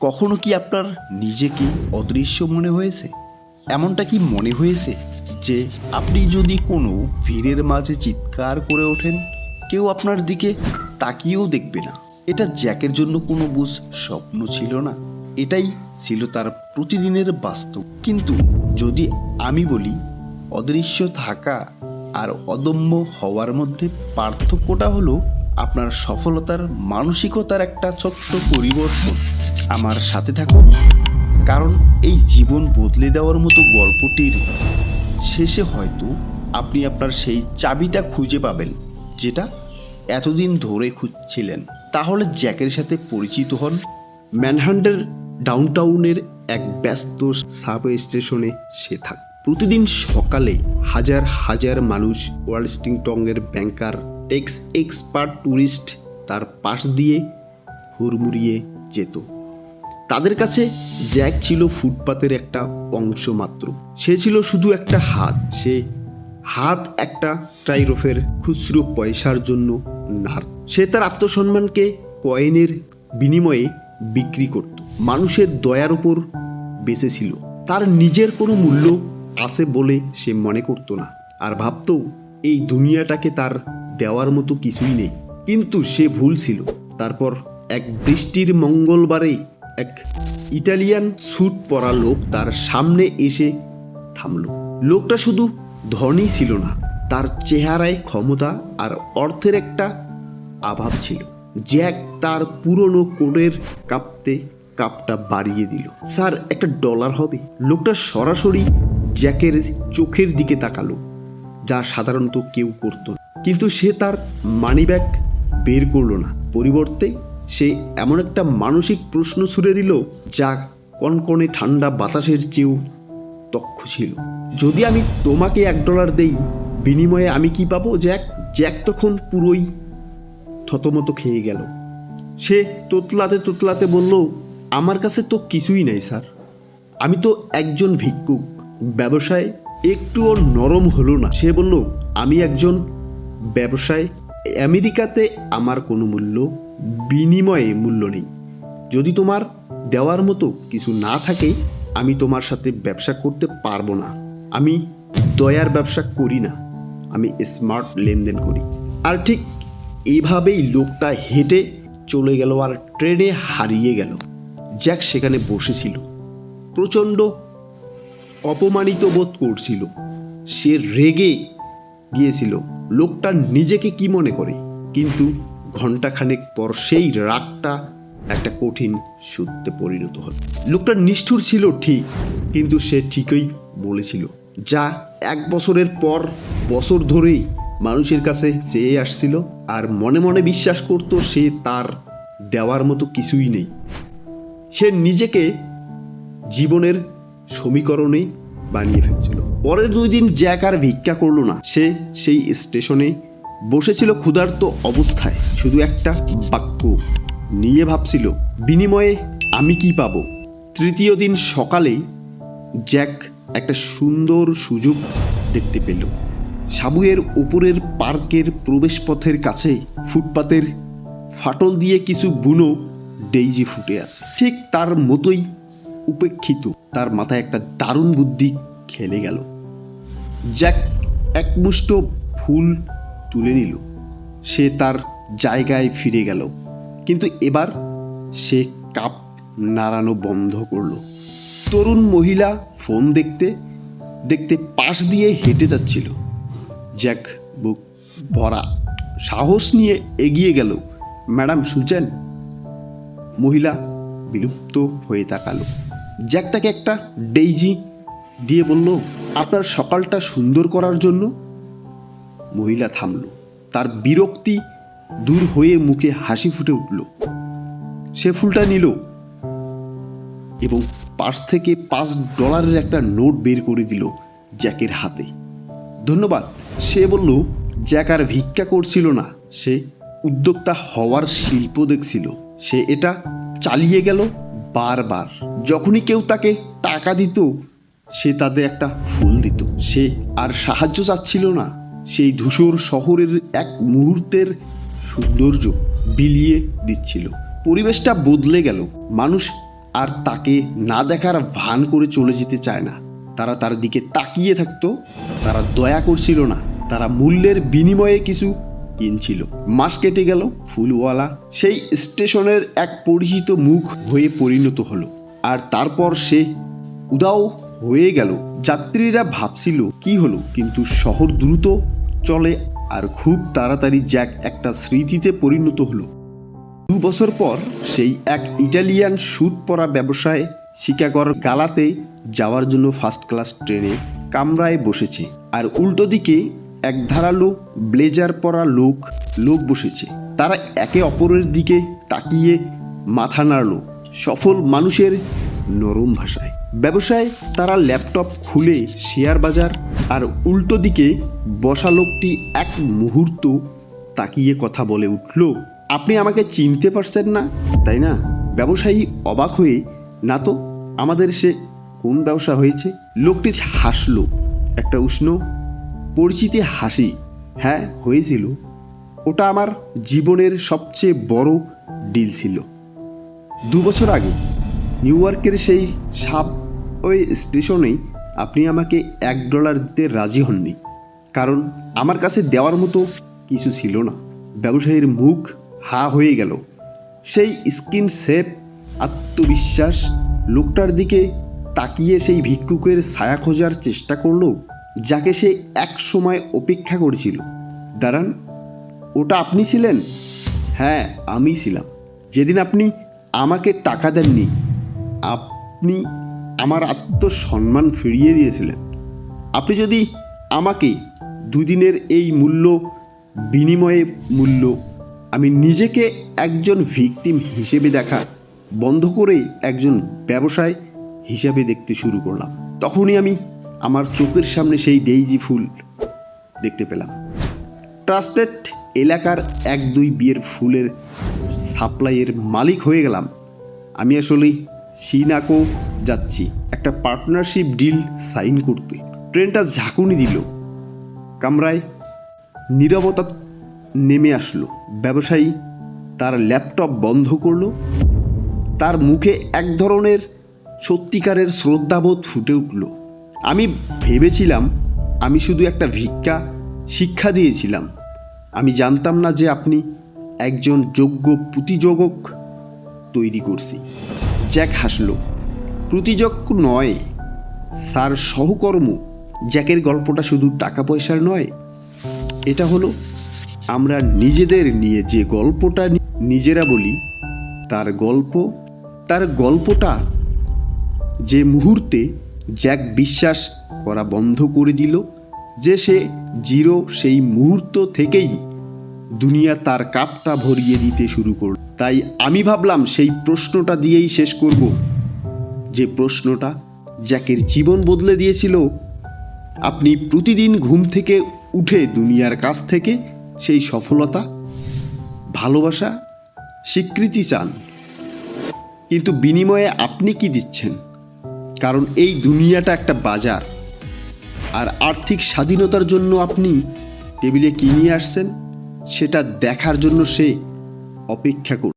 কখনো কি আপনার নিজেকে অদৃশ্য মনে হয়েছে? এমনটা কি মনে হয়েছে যে আপনি যদি কোনো ভিড়ের মাঝে চিৎকার করে ওঠেন, কেউ আপনার দিকে তাকিয়েও দেখবে না? এটা জ্যাকের জন্য কোনো বুঝ স্বপ্ন ছিল না, এটাই ছিল তার প্রতিদিনের বাস্তব। কিন্তু যদি আমি বলি অদৃশ্য থাকা আর অদম্য হওয়ার মধ্যে পার্থক্যটা হলো আপনার সফলতার মানসিকতার একটা ছোট্ট পরিবর্তন। আমার সাথে থাকুন, কারণ এই জীবন বদলে দেওয়ার মতো গল্পটির শেষে হয়তো আপনি আপনার সেই চাবিটা খুঁজে পাবেন যেটা এতদিন ধরে খুঁজছিলেন। তাহলে জ্যাকের সাথে পরিচিত হন। ম্যানহান্টের ডাউনটাউনের এক ব্যস্ত সাবওয়ে স্টেশনে সে থাকে। প্রতিদিন সকালে হাজার হাজার মানুষ, ওয়াল স্ট্রিংটনের ব্যাংকার, টেক্স এক্সপার্ট, ট্যুরিস্ট তার পাশ দিয়ে হুড়মুড়িয়ে যেত। তাদের কাছে জ্যাক ছিল ফুটপাতের একটা অংশ মাত্র। সে ছিল শুধু একটা হাত। সে হাত একটা ট্রাইরফের খুচরো পয়সার জন্য নার। সে তার আত্মসম্মানকে কয়েনের বিনিময়ে বিক্রি করত। মানুষের দয়ার উপর বেঁচেছিল। তার নিজের কোনো মূল্য আছে বলে সে মনে করত না, আর ভাবত এই দুনিয়াটাকে তার দেওয়ার মতো কিছুই নেই। কিন্তু সে ভুল ছিল। তারপর এক বৃষ্টির মঙ্গলবারে এক ইটালিয়ান স্যুট পরা লোক তার সামনে এসে থামল। লোকটা শুধু ধনী ছিল না, তার চেহারায় ক্ষমতা আর অর্থের একটা অভাব ছিল। জ্যাক তার পুরনো কোটের কাপটা বাড়িয়ে দিল। স্যার, একটা $1 হবে? লোকটা সরাসরি জ্যাকের চোখের দিকে তাকালো, যা সাধারণত কেউ করত না। কিন্তু সে তার মানিব্যাগ বের করলো না। পরিবর্তে সে এমন একটা মানসিক প্রশ্ন ছুড়ে দিল যা কনকনে ঠান্ডা বাতাসের চেয়েও তক্ষ ছিল। যদি আমি তোমাকে $1 দেই, বিনিময়ে আমি কি পাবো? জ্যাক তখন পুরোই থতমত খেয়ে গেল। সে তোতলাতে বলল, আমার কাছে তো কিছুই নাই স্যার, আমি তো একজন ভিক্ষুক। ব্যবসায় একটুও নরম হলো না। সে বলল, আমি একজন ব্যবসায়, আমেরিকাতে আমার কোনো বিনিময়ে মূল্য নেই। যদি তোমার দেওয়ার মতো কিছু না থাকে, আমি তোমার সাথে ব্যবসা করতে পারবো না। আমি দয়ার ব্যবসা করি না, আমি স্মার্ট লেনদেন করি। আর ঠিক এইভাবেই লোকটা হেঁটে চলে গেল আর ট্রেনে হারিয়ে গেল। জ্যাক সেখানে বসেছিল, প্রচণ্ড অপমানিত বোধ করছিল। সে রেগে গিয়েছিল লোকটা নিজেকে কি মনে করে। কিন্তু ঘণ্টাখানেক পর সেই রাগটা একটা কঠিন সত্যে পরিণত হল। লোকটা নিষ্ঠুর ছিল ঠিক, কিন্তু সে ঠিকই বলেছিল, যা 1 বছরের পর বছর ধরেই মানুষের কাছে চেয়ে আসছিল, আর মনে মনে বিশ্বাস করত সে তার দেওয়ার মতো কিছুই নেই। সে নিজেকে জীবনের সমীকরণে বানিয়ে ফেলছিল। পরের 2 দিন জ্যাক আর ভিক্ষা করলো না। সে সেই স্টেশনে বসেছিল ক্ষুধার্ত অবস্থায়, শুধু একটা বাক্য নিয়ে ভাবছিল, বিনিময়ে আমি কি পাবো। 3য় দিন সকালে জ্যাক একটা সুন্দর সুযোগ দেখতে পেল। সাবওয়ের উপরের পার্কের প্রবেশপথের কাছে ফুটপাতের ফাটল দিয়ে কিছু বুনো ডেইজি ফুটে আছে, ঠিক তার মতোই উপেক্ষিত। তার মাথায় একটা দারুণ বুদ্ধি খেলে গেল। জ্যাক একমুষ্ট ফুল তুলে নিল। সে তার জায়গায় ফিরে গেল, কিন্তু এবার সে কাপ নাড়ানো বন্ধ করল। তরুণ মহিলা ফোন দেখতে দেখতে পাশ দিয়ে হেঁটে যাচ্ছিল। জ্যাক বুক ভরা সাহস নিয়ে এগিয়ে গেল। ম্যাডাম, শুনছেন? মহিলা বিলুপ্ত হয়ে তাকালো। জ্যাক তাকে একটা ডেইজি দিয়ে বলল, আপনার সকালটা সুন্দর করার জন্য। মহিলা থামল। তার বিরক্তি দূর হয়ে মুখে হাসি ফুটে উঠল। সে ফুলটা নিল এবং পার্স থেকে $5 একটা নোট বের করে দিল জ্যাকের হাতে। ধন্যবাদ, সে বলল। জ্যাক আর ভিক্ষা করছিল না, সে উদ্যোক্তা হওয়ার শিল্প দেখছিল। সে এটা চালিয়ে গেল বারবার। যখনই কেউ তাকে টাকা দিত, সে তাদের একটা ফুল দিত। সে আর সাহায্য চাচ্ছিল না, সেই ধূসর শহরের এক মুহূর্তের সৌন্দর্য বিলিয়ে দিচ্ছিল। পরিবেশটা বদলে গেল। মানুষ আর তাকে না দেখার ভান করে চলে যেতে চায় না। তারা তার দিকে তাকিয়ে থাকতো, তারা দয়া করছিল না, তারা মূল্যের বিনিময়ে কিছু কিনছিল। মাস কেটে গেল, ফুলওয়ালা সেই স্টেশনের এক পরিচিত মুখ হয়ে পরিণত হলো, আর তারপর সে উদাও হয়ে গেল। যাত্রীরা ভাবছিল কি হলো, কিন্তু শহর দ্রুত চলে আর খুব তাড়াতাড়ি জ্যাক একটা স্মৃতিতে পরিণত হলো। 2 বছর পর সেই এক ইটালিয়ান স্যুট পরা ব্যবসায় শিকাগোর গালাতে যাওয়ার জন্য ফার্স্ট ক্লাস ট্রেনে কামরায় বসেছে, আর উল্টো দিকে এক ধারালো ব্লেজার পরা লোক বসেছে। তারা একে অপরের দিকে তাকিয়ে মাথা নাড়ল সফল মানুষের নরম ভাষায়। ব্যবসায় তারা ল্যাপটপ খুলে শেয়ার বাজার, আর উল্টো দিকে বসা লোকটি এক মুহূর্ত তাকিয়ে কথা বলে উঠল, আপনি আমাকে চিনতে পারছেন না, তাই না? ব্যবসায়ী অবাক হয়ে, না তো, আমাদের সে কোন ব্যবসা হয়েছে? লোকটি হাসলো, একটা উষ্ণ পরিচিতি হাসি। হ্যাঁ, হয়েছিল। ওটা আমার জীবনের সবচেয়ে বড় ডিল ছিল। 2 বছর আগে নিউ ইয়র্কের সেই সাবওয়ে স্টেশনেই আপনি আমাকে $1 দিতে রাজি হননি, কারণ আমার কাছে দেওয়ার মতো কিছু ছিল না। ব্যবসায়ীর মুখ হা হয়ে গেল। সেই স্কিন শেপ আত্মবিশ্বাস লোকটার দিকে তাকিয়ে সেই ভিক্ষুকের ছায়া খোঁজার চেষ্টা করলো, যাকে সে এক সময় অপেক্ষা করেছিল। দাঁড়ান, ওটা আপনি ছিলেন? হ্যাঁ, আমি ছিলাম। যেদিন আপনি আমাকে টাকা দেননি, আপনি আমার আত্মসম্মান ফিরিয়ে দিয়েছিলেন। আপনি যদি আমাকে 2 দিনের এই বিনিময়ে আমি নিজেকে একজন ভিকটিম হিসেবে দেখা বন্ধ করে একজন ব্যবসায় হিসাবে দেখতে শুরু করলাম, তখনই আমি আমার চোখের সামনে সেই ডেইজি ফুল দেখতে পেলাম। ট্রাস্টেড এলাকার 1-2 বিয়ের ফুলের সাপ্লাইয়ের মালিক হয়ে গেলাম। আমি আসলে শিকাগো যাচ্ছি একটা পার্টনারশিপ ডিল সাইন করতে। ট্রেনটা ঝাঁকুনি দিল, কামরায় নীরবতা নেমে আসলো। ব্যবসায়ী তার ল্যাপটপ বন্ধ করলো, তার মুখে এক ধরনের সত্যিকারের শ্রদ্ধাবোধ ফুটে উঠল। আমি ভেবেছিলাম আমি শুধু একটা শিক্ষা দিয়েছিলাম। আমি জানতাম না যে আপনি একজন যোগ্য প্রতিযোগক তৈরি করছি। জ্যাক হাসল। প্রতিযোগ নয় স্যার, সহকর্ম। জ্যাকের গল্পটা শুধু টাকা পয়সার নয়, এটা হলো আমরা নিজেদের নিয়ে যে গল্পটা নিজেরা বলি, তার গল্পটা। যে মুহূর্তে জ্যাক বিশ্বাস করা বন্ধ করে দিল যে সে জিরো, সেই মুহূর্ত থেকেই দুনিয়া তার কাপটা ভরিয়ে দিতে শুরু করল। তাই আমি ভাবলাম সেই প্রশ্নটা দিয়েই শেষ করব, যে প্রশ্নটা জ্যাকের জীবন বদলে দিয়েছিল। আপনি প্রতিদিন ঘুম থেকে উঠে দুনিয়ার কাছ থেকে সেই সফলতা, ভালোবাসা, স্বীকৃতি চান, কিন্তু বিনিময়ে আপনি কি দিচ্ছেন? কারণ এই দুনিয়াটা একটা বাজার, আর আর্থিক স্বাধীনতার জন্য আপনি টেবিলে কি নিয়ে আসছেন সেটা দেখার জন্য সে অপেক্ষা করছে।